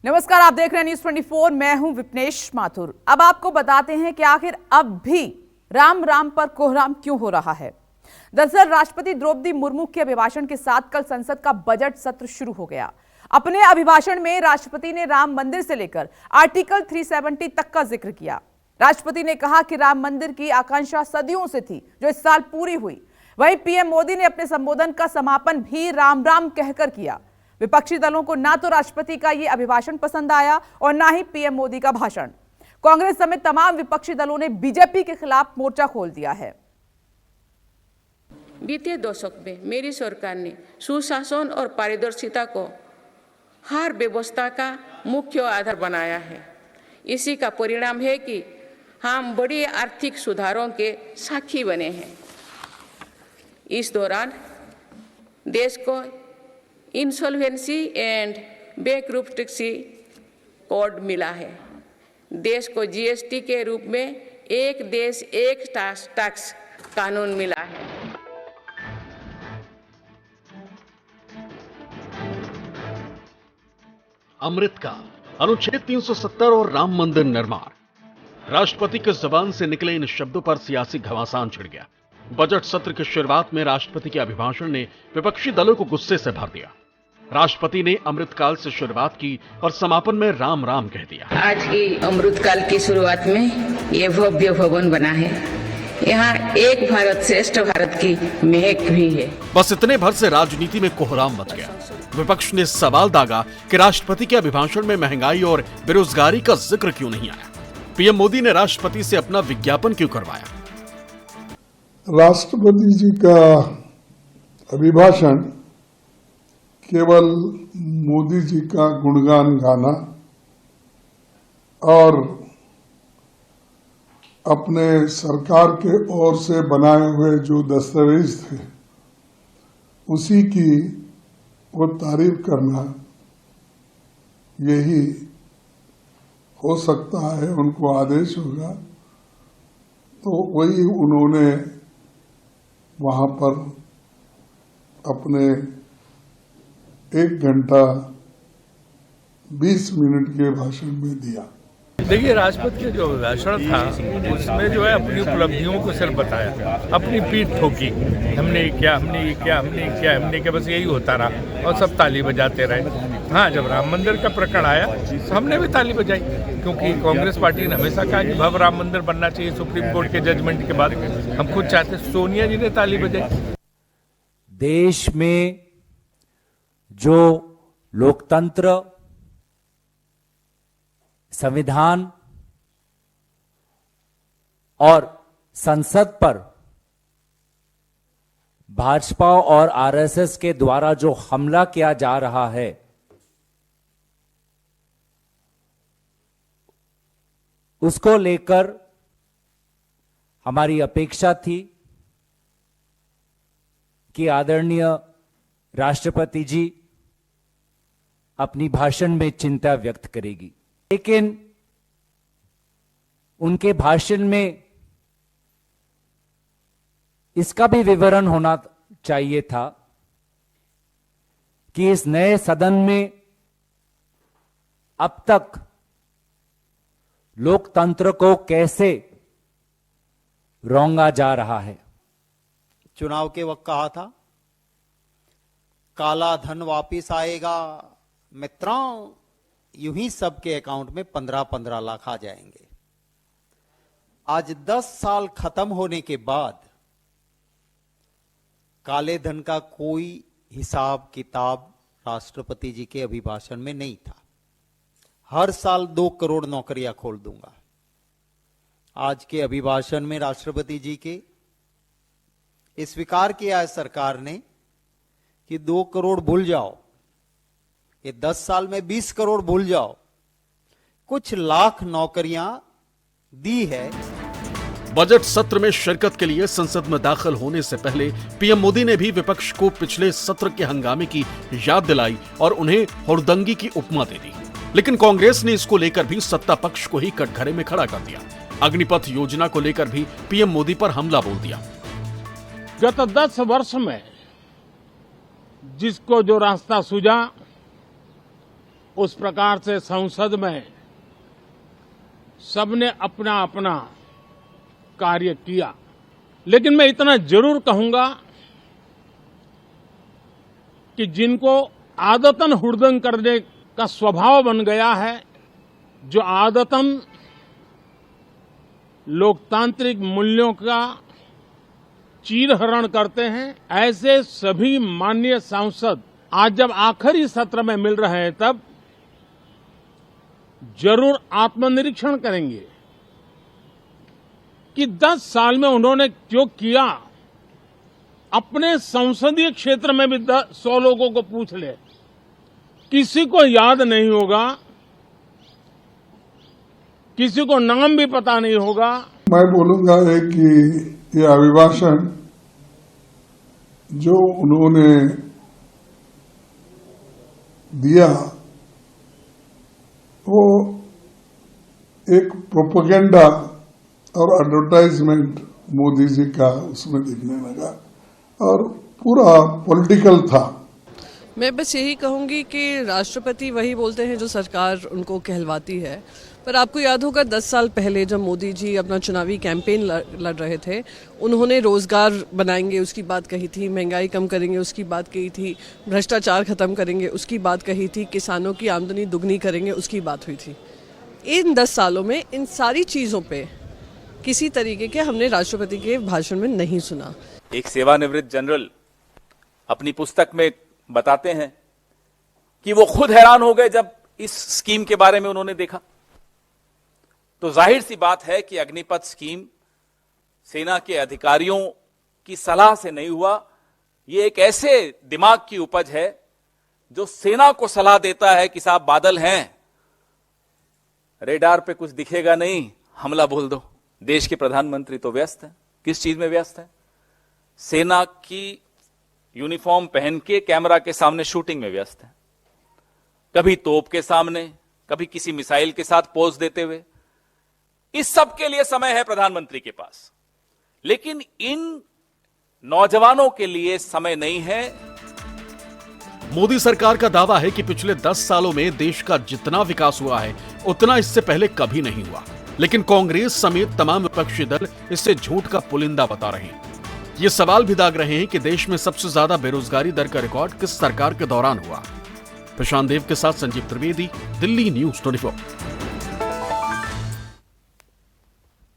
नमस्कार, आप देख रहे हैं न्यूज 24। मैं हूं विपनेश माथुर। अब आपको बताते हैं कि आखिर अब भी राम राम पर कोहराम क्यों हो रहा है। दरअसल राष्ट्रपति द्रौपदी मुर्मू के अभिभाषण के साथ कल संसद का बजट सत्र शुरू हो गया। अपने अभिभाषण में राष्ट्रपति ने राम मंदिर से लेकर आर्टिकल 370 तक का जिक्र किया। राष्ट्रपति ने कहा कि राम मंदिर की आकांक्षा सदियों से थी, जो इस साल पूरी हुई। वहीं पीएम मोदी ने अपने संबोधन का समापन भी राम राम कहकर किया। विपक्षी दलों को ना तो राष्ट्रपति का यह अभिभाषण पसंद आया और ना ही पीएम मोदी का भाषण। कांग्रेस समेत तमाम विपक्षी दलों ने बीजेपी के खिलाफ मोर्चा खोल दिया है। बीते दशक में मेरी सरकार ने सुशासन और पारदर्शिता को हर व्यवस्था का मुख्य आधार बनाया है। इसी का परिणाम है कि हम बड़े आर्थिक सुधारों के साक्षी बने हैं। इस दौरान देश को इंसॉल्वेंसी एंड बैंकरप्सी कोड मिला है। देश को जीएसटी के रूप में एक देश एक टैक्स कानून मिला है। अमृतकाल, अनुच्छेद 370 और राम मंदिर निर्माण। राष्ट्रपति की जुबान से निकले इन शब्दों पर सियासी घमासान छिड़ गया। बजट सत्र की शुरुआत में राष्ट्रपति के अभिभाषण ने विपक्षी दलों को गुस्से से भर दिया। राष्ट्रपति ने अमृतकाल से शुरुआत की और समापन में राम राम कह दिया। आज की अमृतकाल की शुरुआत में ये भव्य भवन बना है। यहाँ एक भारत श्रेष्ठ भारत की महक भी है। बस इतने भर से राजनीति में कोहराम मच गया। विपक्ष ने सवाल दागा कि राष्ट्रपति के अभिभाषण में महंगाई और बेरोजगारी का जिक्र क्यों नहीं आया। पीएम मोदी ने राष्ट्रपति से अपना विज्ञापन क्यों करवाया। राष्ट्रपति जी का अभिभाषण केवल मोदी जी का गुणगान गाना और अपने सरकार के ओर से बनाए हुए जो दस्तावेज थे उसी की वो तारीफ करना, यही हो सकता है उनको आदेश होगा। तो वही उन्होंने वहां पर अपने 1 घंटा 20 मिनट के भाषण में दिया। देखिए, राष्ट्रपति का जो भाषण था उसमें जो है अपनी उपलब्धियों को सिर्फ बताया, अपनी पीठ ठोकी। हमने क्या, बस यही होता रहा और सब ताली बजाते रहे। हाँ, जब राम मंदिर का प्रकरण आया तो हमने भी ताली बजाई, क्योंकि कांग्रेस पार्टी ने हमेशा कहा कि भव्य राम मंदिर बनना चाहिए। सुप्रीम कोर्ट के जजमेंट के बाद हम खुद चाहते, सोनिया जी ने ताली बजाई। देश में जो लोकतंत्र, संविधान और संसद पर भाजपा और आरएसएस के द्वारा जो हमला किया जा रहा है, उसको लेकर हमारी अपेक्षा थी कि आदरणीय राष्ट्रपति जी अपनी भाषण में चिंता व्यक्त करेगी, लेकिन उनके भाषण में इसका भी विवरण होना चाहिए था कि इस नए सदन में अब तक लोकतंत्र को कैसे रौंगा जा रहा है। चुनाव के वक्त कहा था काला धन वापिस आएगा। मित्रों, यूं ही सबके अकाउंट में 15-15 लाख आ जाएंगे। आज 10 साल खत्म होने के बाद काले धन का कोई हिसाब किताब राष्ट्रपति जी के अभिभाषण में नहीं था। हर साल 2 करोड़ नौकरियां खोल दूंगा। आज के अभिभाषण में राष्ट्रपति जी के स्वीकार किया है सरकार ने कि 2 करोड़ भूल जाओ, ये 10 साल में 20 करोड़ भूल जाओ, कुछ लाख नौकरियां दी है। बजट सत्र में शिरकत के लिए संसद में दाखिल होने से पहले पीएम मोदी ने भी विपक्ष को पिछले सत्र के हंगामे की याद दिलाई और उन्हें हुड़दंगी की उपमा दे दी। लेकिन कांग्रेस ने इसको लेकर भी सत्ता पक्ष को ही कटघरे में खड़ा कर दिया। अग्निपथ योजना को लेकर भी पीएम मोदी पर हमला बोल दिया। गत 10 वर्ष में जिसको जो रास्ता सूझा उस प्रकार से संसद में सबने अपना अपना कार्य किया। लेकिन मैं इतना जरूर कहूंगा कि जिनको आदतन हुड़दंग करने का स्वभाव बन गया है, जो आदतन लोकतांत्रिक मूल्यों का चीरहरण करते हैं, ऐसे सभी माननीय सांसद आज जब आखिरी सत्र में मिल रहे हैं तब जरूर आत्मनिरीक्षण करेंगे कि 10 साल में उन्होंने जो किया। अपने संसदीय क्षेत्र में भी 100 लोगों को पूछ ले, किसी को याद नहीं होगा, किसी को नाम भी पता नहीं होगा। मैं बोलूंगा है कि ये अभिभाषण जो उन्होंने दिया वो एक प्रोपेगेंडा और एडवर्टाइजमेंट मोदी जी का उसमें दिखने लगा और पूरा पॉलिटिकल था। मैं बस यही कहूंगी कि राष्ट्रपति वही बोलते हैं जो सरकार उनको कहलवाती है। पर आपको याद होगा 10 साल पहले जब मोदी जी अपना चुनावी कैंपेन लड़ रहे थे, उन्होंने रोजगार बनाएंगे उसकी बात कही थी, महंगाई कम करेंगे उसकी बात कही थी, भ्रष्टाचार खत्म करेंगे उसकी बात कही थी, किसानों की आमदनी दुगनी करेंगे उसकी बात हुई थी। इन 10 सालों में इन सारी चीज़ों पे किसी तरीके के हमने राष्ट्रपति के भाषण में नहीं सुना। एक सेवानिवृत्त जनरल अपनी पुस्तक में बताते हैं कि वो खुद हैरान हो गए जब इस स्कीम के बारे में उन्होंने देखा। तो जाहिर सी बात है कि अग्निपथ स्कीम सेना के अधिकारियों की सलाह से नहीं हुआ। ये एक ऐसे दिमाग की उपज है जो सेना को सलाह देता है कि साहब बादल हैं, रेडार पे कुछ दिखेगा नहीं, हमला बोल दो। देश के प्रधानमंत्री तो व्यस्त हैं। किस चीज में व्यस्त है? सेना की यूनिफॉर्म पहन के कैमरा के सामने शूटिंग में व्यस्त है। कभी तोप के सामने, कभी किसी मिसाइल के साथ पोज देते हुए। इस सब के लिए समय है प्रधानमंत्री के पास, लेकिन इन नौजवानों के लिए समय नहीं है। मोदी सरकार का दावा है कि पिछले 10 सालों में देश का जितना विकास हुआ है उतना इससे पहले कभी नहीं हुआ, लेकिन कांग्रेस समेत तमाम विपक्षी दल इससे झूठ का पुलिंदा बता रहे हैं। ये सवाल भी दाग रहे हैं कि देश में सबसे ज्यादा बेरोजगारी दर का रिकॉर्ड किस सरकार के दौरान हुआ। प्रशांत देव के साथ संजीव त्रिवेदी, दिल्ली न्यूज़ 24।